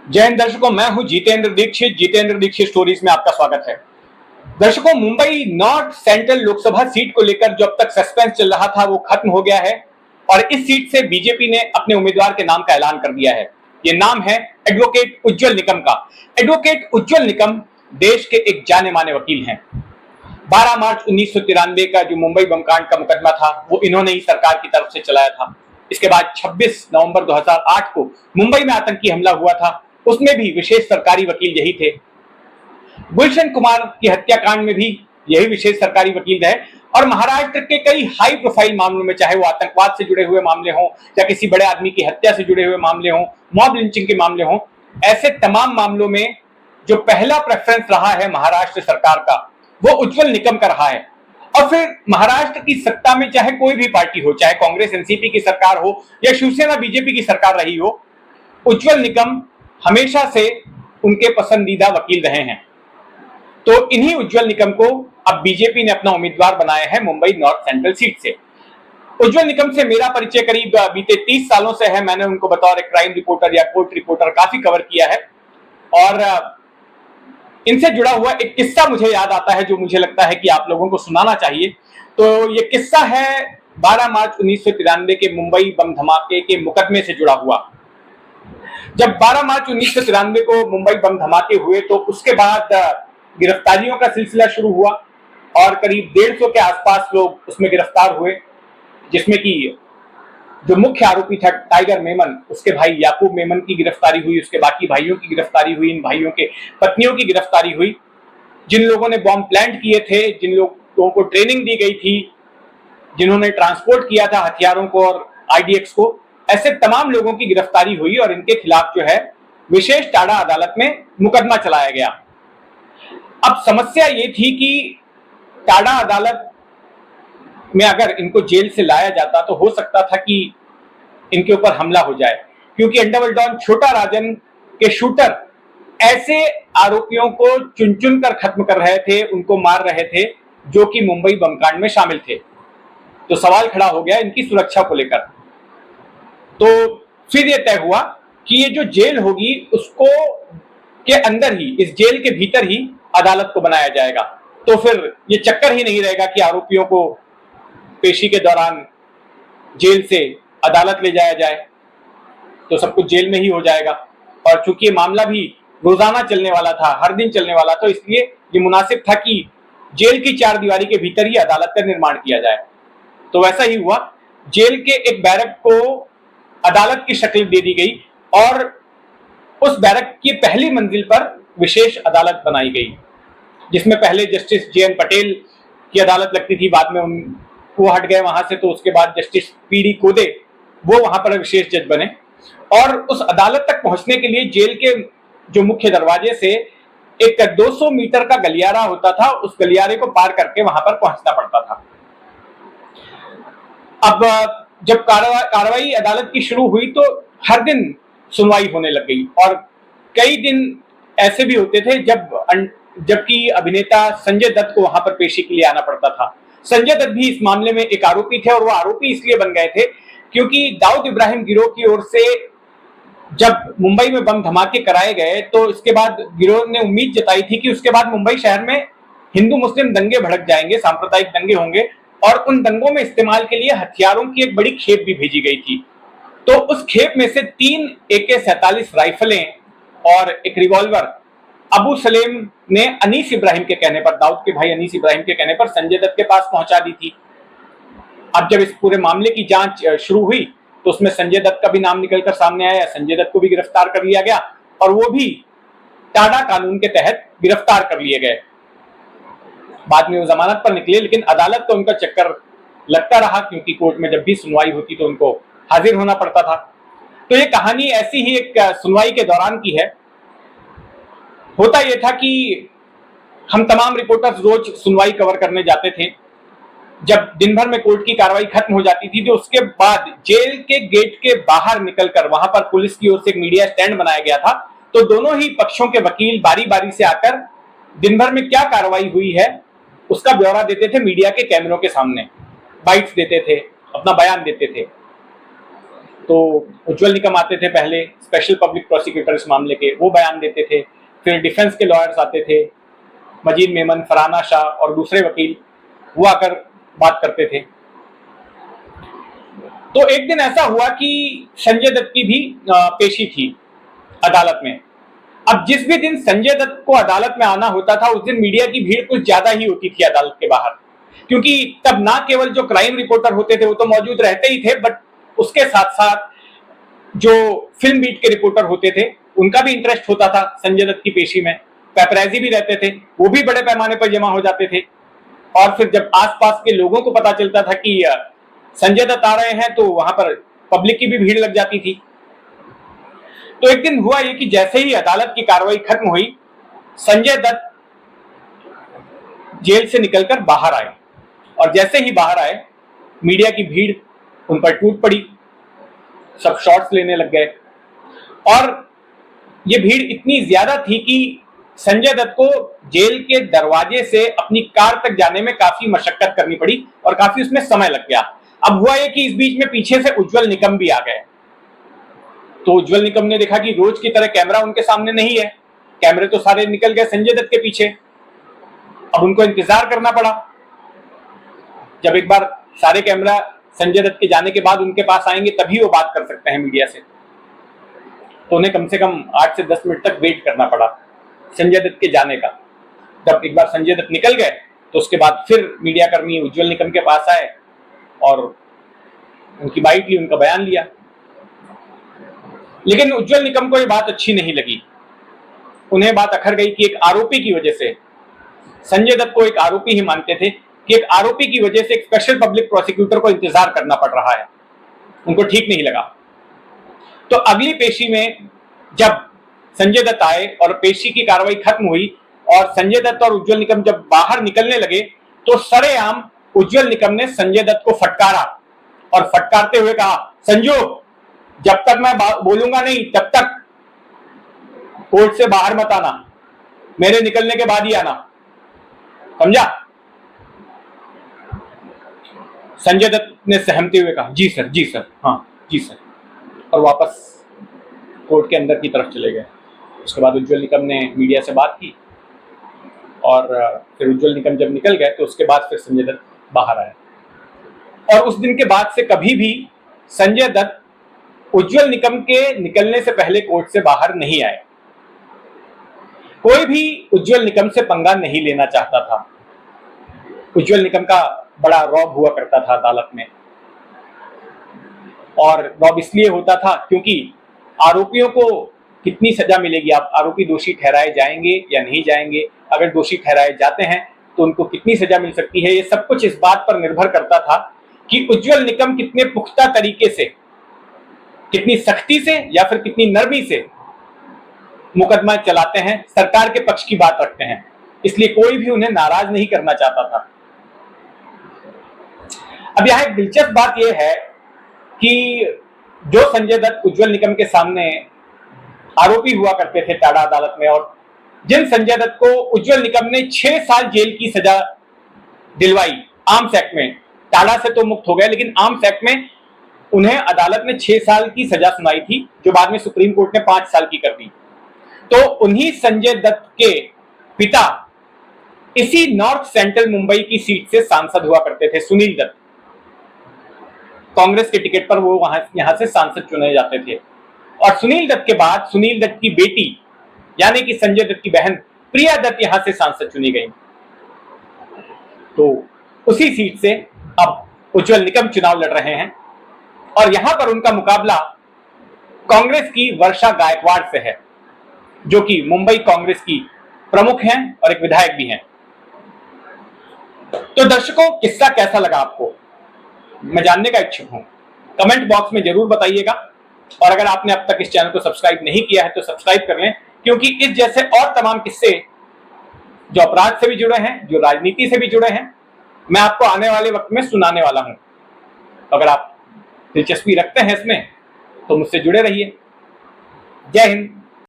जय हिंद दर्शकों, मैं हूं जितेंद्र दीक्षित स्टोरीज में आपका स्वागत है। दर्शकों, Mumbai north central Lok Sabha seat को लेकर जो अब तक सस्पेंस चल रहा था वो खत्म हो गया है और इस सीट से बीजेपी ने अपने उम्मीदवार के नाम का ऐलान कर दिया है। ये नाम है एडवोकेट उज्जवल निकम का। एडवोकेट उज्जवल निकम देश के एक जाने माने वकील हैं। 12 मार्च 1993 का जो मुंबई बम कांड का मुकदमा था वो इन्होंने ही सरकार की तरफ से चलाया था। इसके बाद 26 नवंबर 2008 को मुंबई में आतंकी हमला हुआ था, उसमें भी विशेष सरकारी वकील यही थे। गुलशन कुमार की हत्याकांड में भी यही विशेष सरकारी वकील रहे और महाराष्ट्र के कई हाई प्रोफाइल मामलों में, चाहे वो आतंकवाद से जुड़े हुए मामले हों या किसी बड़े आदमी की हत्या से जुड़े हुए मामले हों, मॉब लिंचिंग के मामले हों, ऐसे तमाम मामलों में जो पहला प्रेफरेंस रहा है महाराष्ट्र सरकार का वो उज्जवल निकम का रहा है। और फिर महाराष्ट्र की सत्ता में चाहे कोई भी पार्टी हो, चाहे कांग्रेस एनसीपी की सरकार हो या शिवसेना बीजेपी की सरकार रही हो, उज्जवल निकम हमेशा से उनके पसंदीदा वकील रहे हैं। तो इन्हीं उज्जवल निकम को अब बीजेपी ने अपना उम्मीदवार बनाया है मुंबई नॉर्थ सेंट्रल सीट से। उज्जवल निकम से मेरा परिचय करीब बीते 30 सालों से है। मैंने उनको बतौर एक क्राइम रिपोर्टर या कोर्ट रिपोर्टर काफी कवर किया है और इनसे जुड़ा हुआ एक किस्सा मुझे याद आता है जो मुझे लगता है कि आप लोगों को सुनाना चाहिए। तो ये किस्सा है 12 मार्च 1993 के मुंबई बम धमाके के मुकदमे से जुड़ा हुआ। जब 12 मार्च 1993 को मुंबई बम धमाके हुए तो उसके बाद गिरफ्तारियों का सिलसिला शुरू हुआ और करीब 150 के आसपास लोग उसमें गिरफ्तार हुए, जिसमें कि जो मुख्य आरोपी था टाइगर मेमन, उसके भाई याकूब मेमन की गिरफ्तारी हुई, उसके बाकी भाइयों की गिरफ्तारी हुई, इन भाइयों के पत्नियों की गिरफ्तारी हुई। जिन लोगों ने बॉम्ब प्लांट किए थे, जिन लोगों को ट्रेनिंग दी गई थी, जिन्होंने ट्रांसपोर्ट किया था हथियारों को और आईडीएक्स को, ऐसे तमाम लोगों की गिरफ्तारी हुई और इनके खिलाफ जो है विशेष टाडा अदालत में मुकदमा चलाया गया। अब समस्या ये थी कि टाडा अदालत में अगर इनको जेल से लाया जाता तो हो सकता था कि इनके ऊपर हमला हो जाए, क्योंकि अंडरवर्ल्ड डॉन छोटा राजन के शूटर ऐसे आरोपियों को चुन चुन कर खत्म कर रहे थे, उनको मार रहे थे जो कि मुंबई बम कांड में शामिल थे। तो सवाल खड़ा हो गया इनकी सुरक्षा को लेकर। तो फिर यह तय हुआ कि ये जो जेल होगी उसको के अंदर ही, इस जेल के भीतर ही अदालत को बनाया जाएगा। तो फिर ये चक्कर ही नहीं रहेगा कि आरोपियों को पेशी के दौरान जेल से अदालत ले जाया जाए, तो सब कुछ जेल में ही हो जाएगा। और चूंकि ये मामला भी रोजाना चलने वाला था, हर दिन चलने वाला, तो इसलिए ये मुनासिब था कि जेल की चार दीवारी के भीतर ही अदालत का निर्माण किया जाए। तो वैसा ही हुआ। जेल के एक बैरक को अदालत की शक्ल दे दी गई और उस बैरक की पहली मंजिल पर विशेष अदालत बनाई गई, जिसमें पहले जस्टिस जे.एन. पटेल की अदालत लगती थी, बाद में वो हट गए वहां से, तो उसके बाद जस्टिस पी.डी. कोदे वो वहां पर विशेष जज बने। और उस अदालत तक पहुंचने के लिए जेल के जो मुख्य दरवाजे से एक 200 मीटर का गलियारा होता था, उस गलियारे को पार करके वहां पर पहुंचना पड़ता था। अब जब कार्रवाई अदालत की शुरू हुई तो हर दिन सुनवाई होने लग गई और कई दिन ऐसे भी होते थे जबकि अभिनेता संजय दत्त को वहां पर पेशी के लिए आना पड़ता था। संजय दत्त भी इस मामले में एक आरोपी थे और वो आरोपी इसलिए बन गए थे क्योंकि दाऊद इब्राहिम गिरोह की ओर से जब मुंबई में बम धमाके कराए गए तो इसके बाद गिरोह ने उम्मीद जताई थी कि उसके बाद मुंबई शहर में हिंदू मुस्लिम दंगे भड़क जाएंगे, सांप्रदायिक दंगे होंगे और उन दंगों में इस्तेमाल के लिए हथियारों की एक बड़ी खेप भी भेजी गई थी। तो उस खेप में से 3 AK-47 राइफलें और एक रिवॉल्वर अबू सलेम ने अनीस इब्राहिम के कहने पर, दाऊद के भाई अनीस इब्राहिम के कहने पर संजय दत्त के पास पहुंचा दी थी। अब जब इस पूरे मामले की जांच शुरू हुई तो उसमें संजय दत्त का भी नाम निकलकर सामने आया, संजय दत्त को भी गिरफ्तार कर लिया गया और वो भी टाडा कानून के तहत गिरफ्तार कर लिए गए। बाद में वो जमानत पर निकले, लेकिन अदालत तो उनका चक्कर लगता रहा क्योंकि कोर्ट में जब भी सुनवाई होती तो उनको हाजिर होना पड़ता था। तो ये कहानी ऐसी ही एक सुनवाई के दौरान की है। होता यह था कि हम तमाम रिपोर्टर्स रोज सुनवाई कवर करने जाते थे। जब दिन भर में कोर्ट की कार्रवाई खत्म हो जाती थी तो उसके बाद जेल के गेट के बाहर निकलकर वहां पर पुलिस की ओर से एक मीडिया स्टैंड बनाया गया था, तो दोनों ही पक्षों के वकील बारी बारी से आकर दिन भर में क्या कार्रवाई हुई है उसका ब्यौरा देते थे, मीडिया के कैमरों के सामने बाइट्स देते थे, अपना बयान देते थे। तो उज्ज्वल निकम आते थे पहले, स्पेशल पब्लिक प्रोसिक्यूटर इस मामले के, वो बयान देते थे। फिर डिफेंस के लॉयर्स आते थे, मजीद मेमन, फरहाना शाह और दूसरे वकील, वो आकर बात करते थे। तो एक दिन ऐसा हुआ कि संजय दत्त की भी पेशी थी अदालत में। अब जिस भी दिन संजय दत्त को अदालत में आना होता था, उस दिन मीडिया की भीड़ कुछ ज्यादा ही होती थी अदालत के बाहर, क्योंकि तब ना केवल जो क्राइम रिपोर्टर होते थे वो तो मौजूद रहते ही थे, बट उसके साथ साथ जो फिल्म बीट के रिपोर्टर होते थे उनका भी इंटरेस्ट होता था संजय दत्त की पेशी में। पेपराइजी भी रहते थे, वो भी बड़े पैमाने पर जमा हो जाते थे। और फिर जब आसपास के लोगों को पता चलता था कि संजय दत्त आ रहे हैं, तो वहां पर पब्लिक की भी भीड़ लग जाती थी। तो एक दिन हुआ ये कि जैसे ही अदालत की कार्रवाई खत्म हुई, संजय दत्त जेल से निकलकर बाहर आए, और जैसे ही बाहर आए मीडिया की भीड़ उन पर टूट पड़ी, सब शॉट्स लेने लग गए। और ये भीड़ इतनी ज्यादा थी कि संजय दत्त को जेल के दरवाजे से अपनी कार तक जाने में काफी मशक्कत करनी पड़ी और काफी उसमें समय लग गया। अब हुआ ये कि इस बीच में पीछे से उज्ज्वल निकम भी आ गए। तो उज्ज्वल निकम ने देखा कि रोज की तरह कैमरा उनके सामने नहीं है, कैमरे तो सारे निकल गए संजय दत्त के पीछे। अब उनको इंतजार करना पड़ा। जब एक बार सारे कैमरा संजय दत्त के जाने के बाद उनके पास आएंगे तभी वो बात कर सकते हैं मीडिया से। तो उन्हें कम से कम 8 से 10 मिनट तक वेट करना पड़ा संजय दत्त के जाने का। जब एक बार संजय दत्त निकल गए तो उसके बाद फिर मीडिया कर्मी उज्ज्वल निकम के पास आए और उनकी बाइट ली, उनका बयान लिया। लेकिन उज्ज्वल निकम को ये बात अच्छी नहीं लगी। उन्हें बात अखर गई कि एक आरोपी की वजह से, संजय दत्त को एक आरोपी ही मानते थे, कि एक आरोपी की वजह से एक स्पेशल पब्लिक प्रोसिक्यूटर को इंतजार करना पड़ रहा है। उनको ठीक नहीं लगा। तो अगली पेशी में जब संजय दत्त आए और पेशी की कार्रवाई खत्म हुई और संजय दत्त और उज्ज्वल निकम जब बाहर निकलने लगे, तो सरेआम उज्ज्वल निकम ने संजय दत्त को फटकारा और फटकारते हुए कहा, संजू, जब तक मैं बोलूंगा नहीं तब तक कोर्ट से बाहर मत आना, मेरे निकलने के बाद ही आना, समझा? संजय दत्त ने सहमते हुए कहा, जी सर, जी सर, हाँ जी सर, और वापस कोर्ट के अंदर की तरफ चले गए। उसके बाद उज्ज्वल निकम ने मीडिया से बात की और फिर उज्ज्वल निकम जब निकल गए तो उसके बाद फिर संजय दत्त बाहर आए। और उस दिन के बाद से कभी भी संजय दत्त उज्ज्वल निकम के निकलने से पहले कोर्ट से बाहर नहीं आए। कोई भी उज्ज्वल निकम से पंगा नहीं लेना चाहता था। उज्ज्वल निकम का बड़ा रौब हुआ करता था अदालत में, और रौब इसलिए होता था क्योंकि आरोपियों को कितनी सजा मिलेगी, आप आरोपी दोषी ठहराए जाएंगे या नहीं जाएंगे, अगर दोषी ठहराए जाते हैं तो उनको कितनी सजा मिल सकती है, ये सब कुछ इस बात पर निर्भर करता था कि उज्ज्वल निकम कितने पुख्ता तरीके से, कितनी सख्ती से या फिर कितनी नरमी से मुकदमा चलाते हैं, सरकार के पक्ष की बात रखते हैं। इसलिए कोई भी उन्हें नाराज नहीं करना चाहता था। अब यहां एक दिलचस्प बात यह है कि जो संजय दत्त उज्ज्वल निकम के सामने आरोपी हुआ करते थे टाडा अदालत में, और जिन संजय दत्त को उज्ज्वल निकम ने 6 साल जेल की सजा दिलवाई आर्म्स एक्ट में, टाडा से तो मुक्त हो गए लेकिन आर्म्स एक्ट में उन्हें अदालत ने 6 साल की सजा सुनाई थी, जो बाद में सुप्रीम कोर्ट ने 5 साल की कर दी। तो उन्हीं संजय दत्त के पिता इसी नॉर्थ सेंट्रल मुंबई की सीट से सांसद हुआ करते थे, सुनील दत्त। कांग्रेस के टिकट पर वो यहां से सांसद चुने जाते थे। और सुनील दत्त के बाद सुनील दत्त की बेटी यानी कि संजय दत्त की बहन प्रिया दत्त यहां से सांसद चुनी गई। तो उसी सीट से अब उज्ज्वल निकम चुनाव लड़ रहे हैं, और यहां पर उनका मुकाबला कांग्रेस की वर्षा गायकवाड़ से है, जो कि मुंबई कांग्रेस की प्रमुख हैं और एक विधायक भी हैं। तो दर्शकों, किस्सा कैसा लगा आपको, मैं जानने का इच्छुक हूं। कमेंट बॉक्स में जरूर बताइएगा, और अगर आपने अब तक इस चैनल को सब्सक्राइब नहीं किया है तो सब्सक्राइब कर लें, क्योंकि इस जैसे और तमाम किस्से जो अपराध से भी जुड़े हैं, जो राजनीति से भी जुड़े हैं, मैं आपको आने वाले वक्त में सुनाने वाला हूं। अगर आप दिलचस्पी रखते हैं इसमें तो मुझसे जुड़े रहिए। जय हिंद।